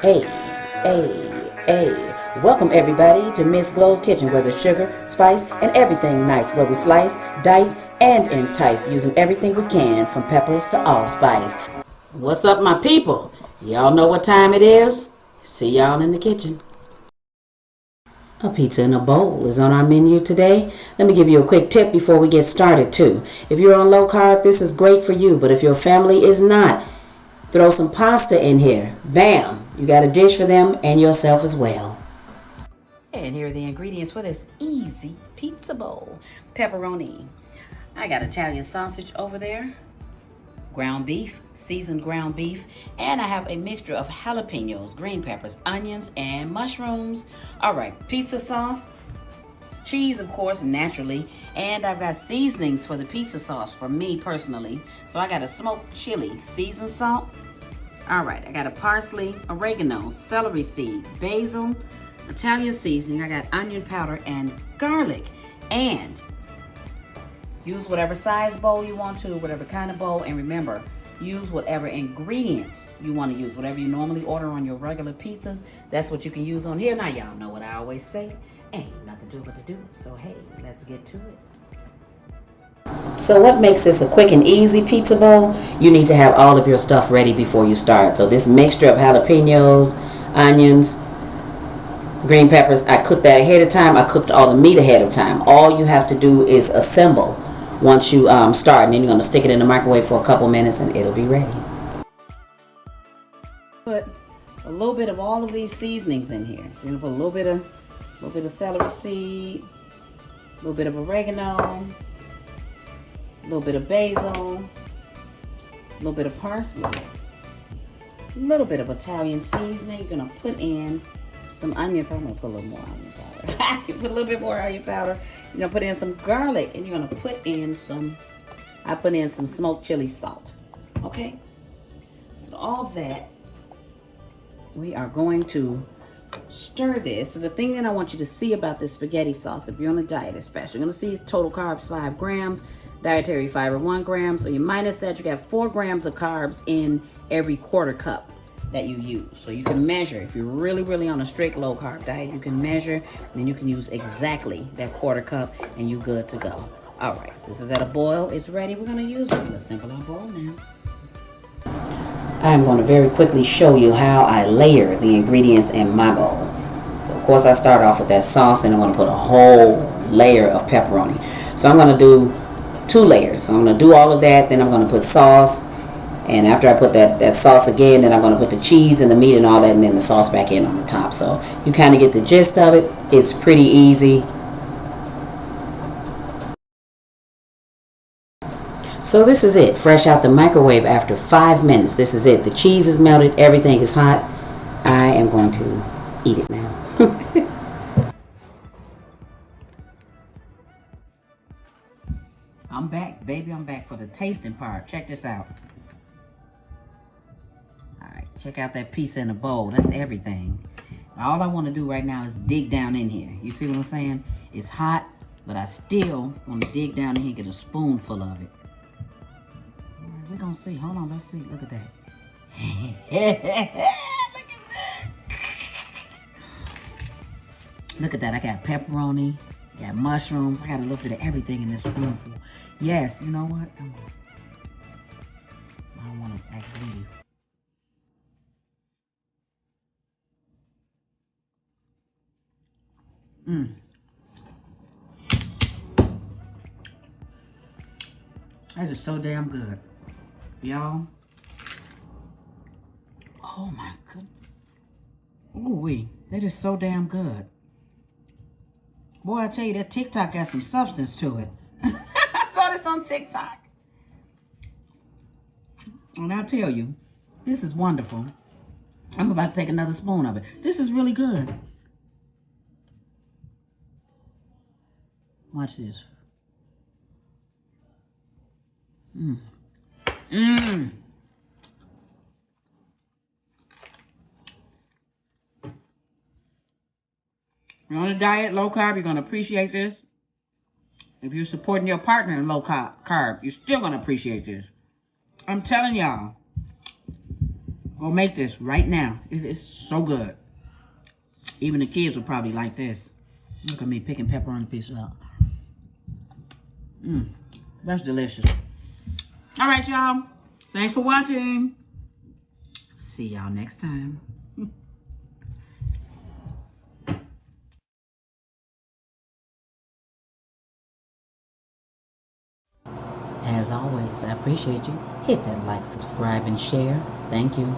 Hey, hey. Welcome everybody to Miss Glow's Kitchen, where there's sugar, spice, and everything nice, where we slice, dice, and entice, using everything we can, from peppers to allspice. What's up, my people? Y'all know what time it is? See y'all in the kitchen. A pizza in a bowl is on our menu today. Let me give you a quick tip before we get started, too. If you're on low carb, this is great for you, but if your family is not, throw some pasta in here. Bam! You got a dish for them and yourself as well. And here are the ingredients for this easy pizza bowl. Pepperoni. I got Italian sausage over there. Ground beef, seasoned ground beef. And I have a mixture of jalapenos, green peppers, onions, and mushrooms. All right, pizza sauce. Cheese, of course, naturally. And I've got seasonings for the pizza sauce for me personally. So I got a smoked chili, seasoned salt. All right, I got a parsley, oregano, celery seed, basil, Italian seasoning. I got onion powder and garlic. And use whatever size bowl you want to, whatever kind of bowl. And remember, use whatever ingredients you want to use. Whatever you normally order on your regular pizzas, that's what you can use on here. Now, y'all know what I always say. Ain't nothing to do but to do it. So, hey, let's get to it. So what makes this a quick and easy pizza bowl? You need to have all of your stuff ready before you start. So this mixture of jalapenos, onions, green peppers, I cooked that ahead of time. I cooked all the meat ahead of time. All you have to do is assemble once you start. And then you're going to stick it in the microwave for a couple minutes and it'll be ready. Put a little bit of all of these seasonings in here. So you're going to put a little bit of celery seed, a little bit of oregano, a little bit of basil, a little bit of parsley, a little bit of Italian seasoning. You're gonna put in some onion powder. I'm gonna put a little more onion powder. You put a little bit more onion powder. You're gonna put in some garlic, and you're gonna put in I put in some smoked chili salt. Okay? So all that, we are going to stir this. So the thing that I want you to see about this spaghetti sauce, if you're on a diet especially, you're gonna see total carbs 5 grams, dietary fiber 1 gram. So you minus that, you got 4 grams of carbs in every quarter cup that you use. So you can measure. If you're really on a strict low carb diet, you can measure, and then you can use exactly that quarter cup and you good to go. All right, so this is at a boil. It's ready. We're gonna use it. We're gonna simple our bowl now. I'm going to very quickly show you how I layer the ingredients in my bowl. So of course I start off with that sauce, and I'm going to put a whole layer of pepperoni. So I'm going to do 2 layers. So I'm going to do all of that, then I'm going to put sauce, and after I put that sauce again, then I'm going to put the cheese and the meat and all that, and then the sauce back in on the top. So you kind of get the gist of it. It's pretty easy. So this is it, fresh out the microwave after 5 minutes. This is it. The cheese is melted, everything is hot. I am going to eat it now. I'm back, baby. I'm back for the tasting part. Check this out. All right, check out that piece in the bowl. That's everything. All I want to do right now is dig down in here. You see what I'm saying? It's hot, but I still want to dig down in here and get a spoonful of it. We're gonna see. Hold on, let's see. Look at that. Look at that. Look at that. I got pepperoni, got mushrooms. I got a little bit of everything in this spoonful. Yes, you know what? I don't want to act greedy. That is so damn good. Y'all. Oh my goodness. Ooh-wee. That is so damn good. Boy, I tell you, that TikTok got some substance to it. I saw this on TikTok. And I'll tell you, this is wonderful. I'm about to take another spoon of it. This is really good. Watch this. You're on a diet, low carb, you're going to appreciate this. If you're supporting your partner in low carb, you're still going to appreciate this. I'm telling y'all. Go make this right now. It is so good. Even the kids will probably like this. Look at me picking pepper on the piece out. That's delicious. All right, y'all. Thanks for watching. See y'all next time. As always, I appreciate you. Hit that like, subscribe, and share. Thank you.